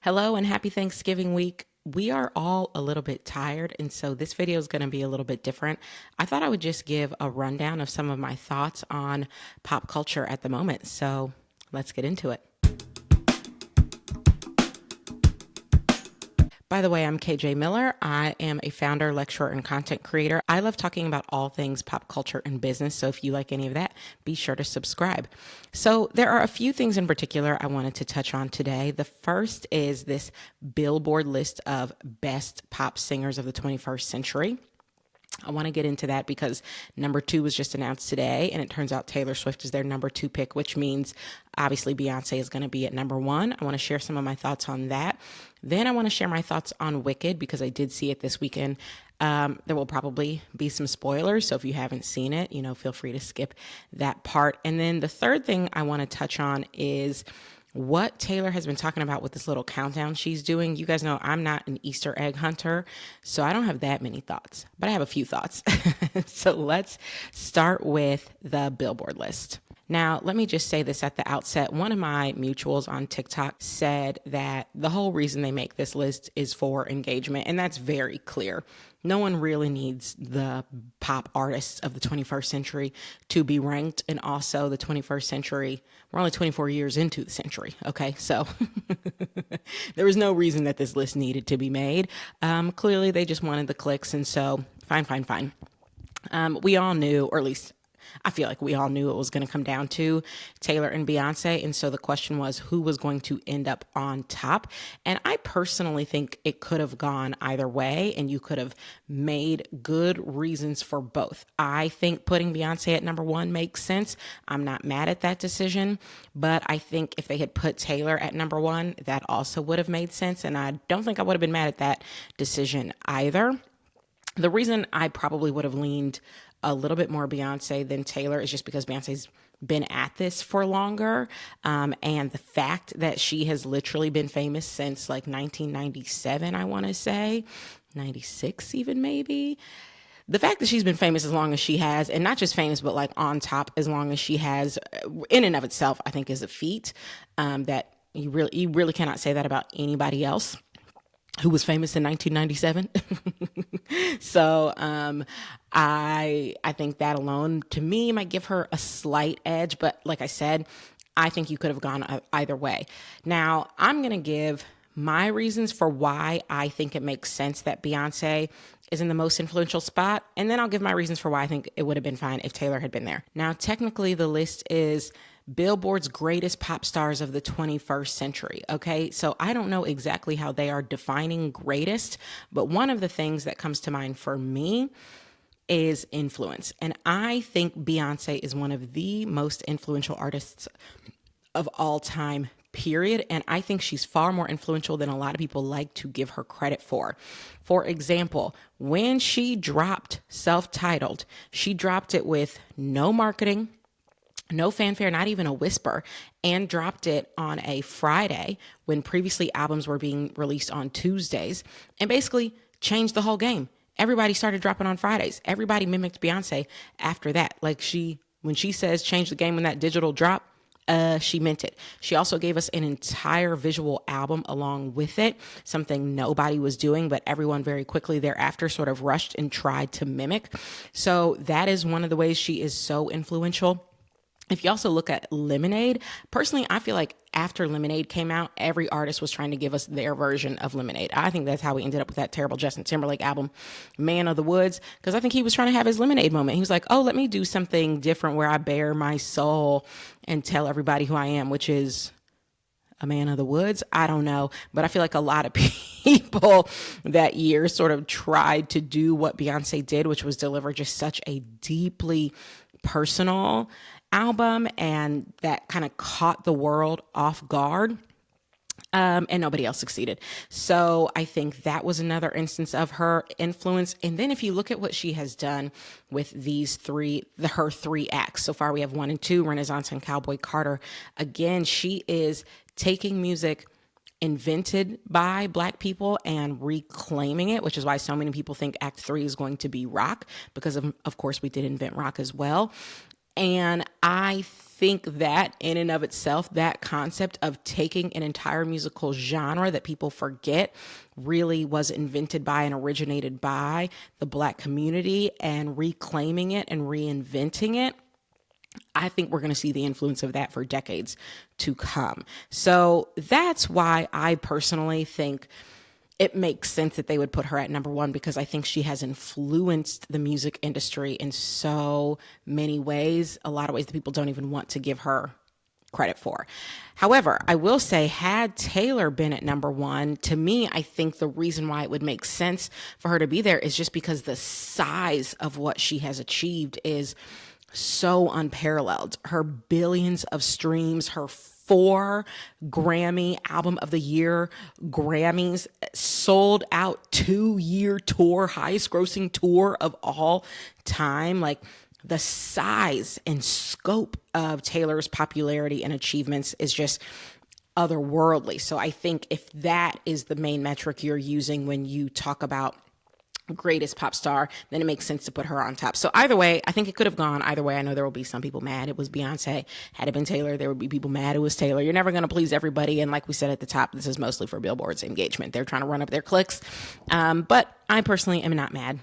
Hello and happy Thanksgiving week. We are all a little bit tired, and so this video is going to be a little bit different. I thought I would just give a rundown of some of my thoughts on pop culture at the moment. So let's get into it. By the way, I'm KJ Miller. I am a founder, lecturer, and content creator. I love talking about all things pop culture and business. So if you like any of that, be sure to subscribe. So there are a few things in particular I wanted to touch on today. The first is this Billboard list of best pop singers of the 21st century. I want to get into that because number 2 was just announced today, and it turns out Taylor Swift is their number 2 pick, which means obviously Beyonce is going to be at number 1. I want to share some of my thoughts on that. Then I want to share my thoughts on Wicked because I did see it this weekend. There will probably be some spoilers, so if you haven't seen it, feel free to skip that part. And then the third thing I want to touch on is what Taylor has been talking about with this little countdown she's doing. You guys know I'm not an Easter egg hunter, so I don't have that many thoughts, but I have a few thoughts. So let's start with the Billboard list. Now, let me just say this at the outset. One of my mutuals on TikTok said that the whole reason they make this list is for engagement, and that's very clear. No one really needs the pop artists of the 21st century to be ranked, and also the 21st century, we're only 24 years into the century, okay? So there was no reason that this list needed to be made. Clearly, they just wanted the clicks, and so fine. We all knew, or at least I feel like we all knew it was going to come down to Taylor and Beyonce. And so the question was who was going to end up on top. And I personally think it could have gone either way, and you could have made good reasons for both. I think putting Beyonce at number 1 makes sense. I'm not mad at that decision, but I think if they had put Taylor at number 1, that also would have made sense. And I don't think I would have been mad at that decision either. The reason I probably would have leaned a little bit more Beyonce than Taylor is just because Beyonce's been at this for longer. And the fact that she has literally been famous since like 1997, I want to say, 96 even maybe. The fact that she's been famous as long as she has, and not just famous, but like on top as long as she has, in and of itself, I think is a feat that you really cannot say that about anybody else who was famous in 1997. So I think that alone, to me, might give her a slight edge. But like I said, I think you could have gone either way. Now, I'm going to give my reasons for why I think it makes sense that Beyonce is in the most influential spot. And then I'll give my reasons for why I think it would have been fine if Taylor had been there. Now, technically, the list is Billboard's greatest pop stars of the 21st century. Okay, so I don't know exactly how they are defining greatest, but one of the things that comes to mind for me is influence. And I think Beyonce is one of the most influential artists of all time, period. And I think she's far more influential than a lot of people like to give her credit for. For example, when she dropped Self-Titled, she dropped it with no marketing, no fanfare, not even a whisper, and dropped it on a Friday when previously albums were being released on Tuesdays, and basically changed the whole game. Everybody started dropping on Fridays. Everybody mimicked Beyonce after that. Like when she says change the game when that digital drop, she meant it. She also gave us an entire visual album along with it, something nobody was doing, but everyone very quickly thereafter sort of rushed and tried to mimic. So that is one of the ways she is so influential. If you also look at Lemonade, personally, I feel like after Lemonade came out, every artist was trying to give us their version of Lemonade. I think that's how we ended up with that terrible Justin Timberlake album, Man of the Woods, because I think he was trying to have his Lemonade moment. He was like, oh, let me do something different where I bare my soul and tell everybody who I am, which is a man of the woods. I don't know, but I feel like a lot of people that year sort of tried to do what Beyonce did, which was deliver just such a deeply personal album, and that kind of caught the world off guard. And nobody else succeeded. So I think that was another instance of her influence. And then if you look at what she has done with her three acts, so far we have 1 and 2, Renaissance and Cowboy Carter. Again, she is taking music invented by Black people and reclaiming it, which is why so many people think Act 3 is going to be rock, because of course we did invent rock as well. And I think that in and of itself, that concept of taking an entire musical genre that people forget really was invented by and originated by the Black community and reclaiming it and reinventing it, I think we're going to see the influence of that for decades to come. So that's why I personally think it makes sense that they would put her at number one, because I think she has influenced the music industry in so many ways, a lot of ways that people don't even want to give her credit for. However, I will say, had Taylor been at number one, to me, I think the reason why it would make sense for her to be there is just because the size of what she has achieved is so unparalleled. Her billions of streams, her 4 Grammy Album of the Year Grammys, sold out 2-year tour, highest grossing tour of all time. Like, the size and scope of Taylor's popularity and achievements is just otherworldly. So I think if that is the main metric you're using when you talk about greatest pop star, then it makes sense to put her on top. So either way, I think it could have gone either way. I know there will be some people mad it was Beyonce. Had it been Taylor, there would be people mad it was Taylor. You're never going to please everybody. And like we said at the top, this is mostly for Billboard's engagement. They're trying to run up their clicks. But I personally am not mad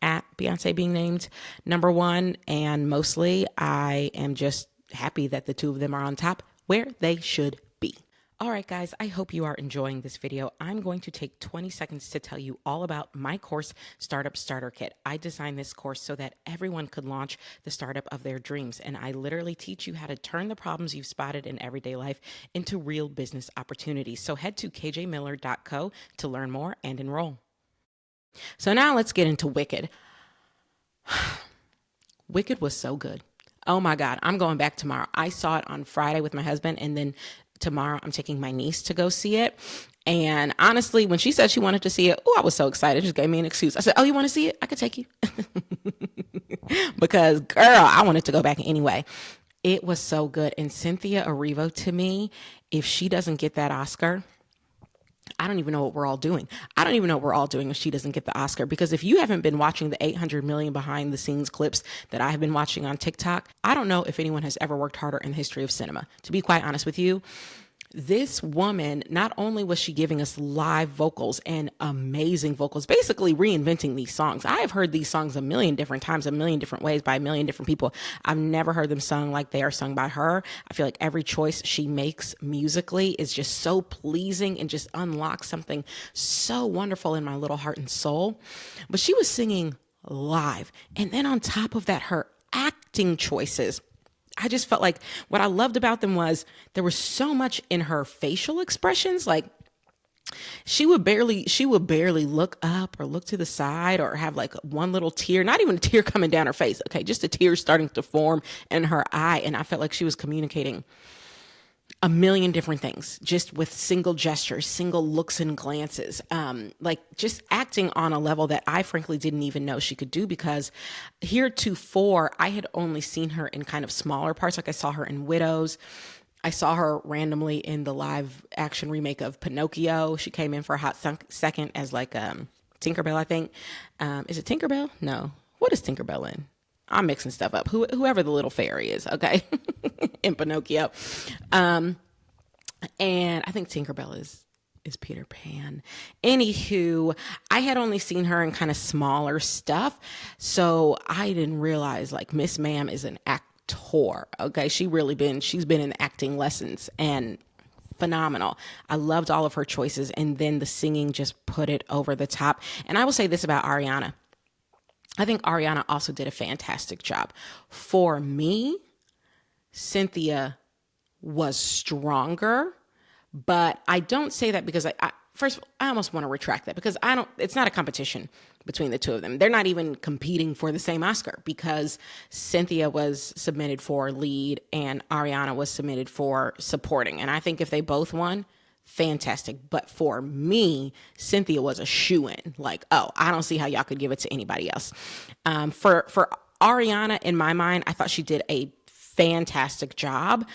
at Beyonce being named number one. And mostly I am just happy that the two of them are on top where they should be. All right, guys, I hope you are enjoying this video. I'm going to take 20 seconds to tell you all about my course, Startup Starter Kit. I designed this course so that everyone could launch the startup of their dreams. And I literally teach you how to turn the problems you've spotted in everyday life into real business opportunities. So head to kjmiller.co to learn more and enroll. So now let's get into Wicked. Wicked was so good. Oh my God, I'm going back tomorrow. I saw it on Friday with my husband, and then tomorrow I'm taking my niece to go see it. And honestly, when she said she wanted to see it, I was so excited. It just gave me an excuse. I said, oh, you want to see it? I could take you. Because girl, I wanted to go back anyway. It was so good. And Cynthia Erivo, to me, if she doesn't get that Oscar, I don't even know what we're all doing. I don't even know what we're all doing if she doesn't get the Oscar. Because if you haven't been watching the 800 million behind the scenes clips that I have been watching on TikTok, I don't know if anyone has ever worked harder in the history of cinema. To be quite honest with you, this woman, not only was she giving us live vocals and amazing vocals, basically reinventing these songs. I have heard these songs a million different times, a million different ways by a million different people. I've never heard them sung like they are sung by her. I feel like every choice she makes musically is just so pleasing and just unlocks something so wonderful in my little heart and soul. But she was singing live. And then on top of that, her acting choices, I just felt like what I loved about them was there was so much in her facial expressions. Like she would barely look up or look to the side or have like one little tear, not even a tear coming down her face. Okay. Just a tear starting to form in her eye. And I felt like she was communicating a million different things just with single gestures, single looks and glances, like just acting on a level that I frankly didn't even know she could do, because heretofore I had only seen her in kind of smaller parts. Like I saw her in Widows. I saw her randomly in the live action remake of Pinocchio. She came in for a hot second as like Tinkerbell, I think. Is it Tinkerbell? No. What is Tinkerbell in? I'm mixing stuff up. Whoever the little fairy is, okay, in Pinocchio. And I think Tinkerbell is Peter Pan. Anywho, I had only seen her in kind of smaller stuff, so I didn't realize like Miss Ma'am is an actor. Okay, she's been in acting lessons and phenomenal. I loved all of her choices, and then the singing just put it over the top. And I will say this about Ariana. I think Ariana also did a fantastic job. For me, Cynthia was stronger, but I don't say that because first, I almost want to retract that, because it's not a competition between the two of them. They're not even competing for the same Oscar, because Cynthia was submitted for lead and Ariana was submitted for supporting. And I think if they both won, fantastic. But for me, Cynthia was a shoo-in. Like, oh, I don't see how y'all could give it to anybody else. For Ariana, in my mind, I thought she did a fantastic job.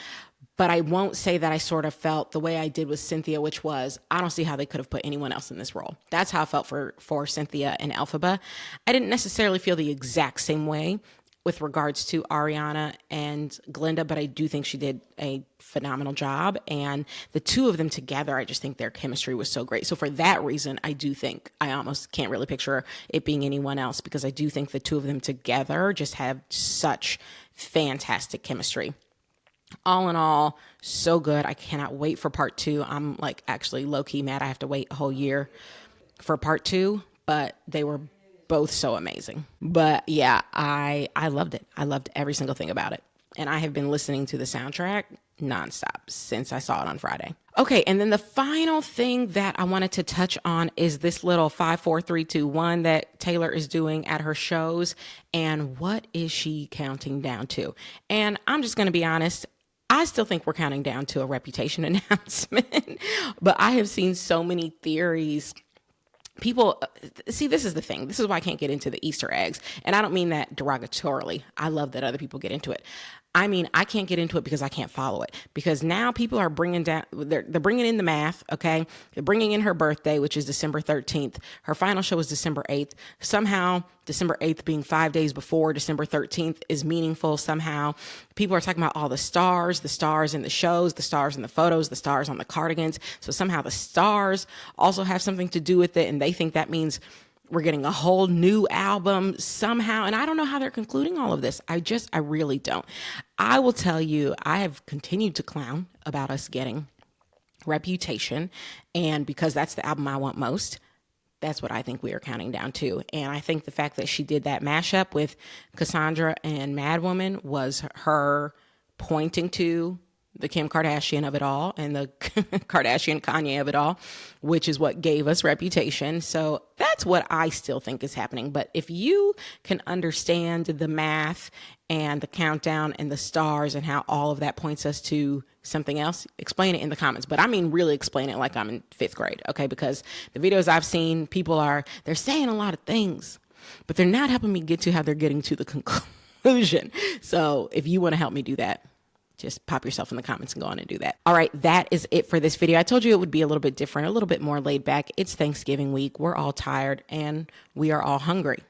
But I won't say that I sort of felt the way I did with Cynthia, which was, I don't see how they could have put anyone else in this role. That's how I felt for Cynthia and Elphaba. I didn't necessarily feel the exact same way with regards to Ariana and Glinda, but I do think she did a phenomenal job. And the two of them together, I just think their chemistry was so great. So for that reason, I do think I almost can't really picture it being anyone else, because I do think the two of them together just have such fantastic chemistry. All in all, so good. I cannot wait for part two. I'm like actually low key mad I have to wait a whole year for part two, but they were both so amazing. But yeah, I loved it. I loved every single thing about it. And I have been listening to the soundtrack nonstop since I saw it on Friday. Okay, and then the final thing that I wanted to touch on is this little 5, 4, 3, 2, 1 that Taylor is doing at her shows. And what is she counting down to? And I'm just going to be honest. I still think we're counting down to a Reputation announcement, but I have seen so many theories. People see, this is the thing. This is why I can't get into the Easter eggs. And I don't mean that derogatorily. I love that other people get into it. I mean, I can't get into it because I can't follow it, because now people are bringing down, they're bringing in the math. Okay. They're bringing in her birthday, which is December 13th. Her final show is December 8th. Somehow December 8th being 5 days before December 13th is meaningful. Somehow people are talking about all the stars in the shows, the stars in the photos, the stars on the cardigans. So somehow the stars also have something to do with it. And they think that means we're getting a whole new album somehow. And I don't know how they're concluding all of this. I really don't. I will tell you, I have continued to clown about us getting Reputation. And because that's the album I want most, that's what I think we are counting down to. And I think the fact that she did that mashup with Cassandra and Madwoman was her pointing to the Kim Kardashian of it all and the Kardashian Kanye of it all, which is what gave us Reputation. So that's what I still think is happening. But if you can understand the math and the countdown and the stars and how all of that points us to something else, explain it in the comments. But I mean, really explain it like I'm in 5th grade, okay? Because the videos I've seen, they're saying a lot of things, but they're not helping me get to how they're getting to the conclusion. So if you want to help me do that, just pop yourself in the comments and go on and do that. All right, that is it for this video. I told you it would be a little bit different, a little bit more laid back. It's Thanksgiving week. We're all tired and we are all hungry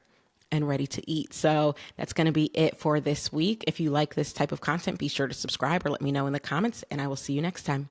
and ready to eat. So that's going to be it for this week. If you like this type of content, be sure to subscribe or let me know in the comments, and I will see you next time.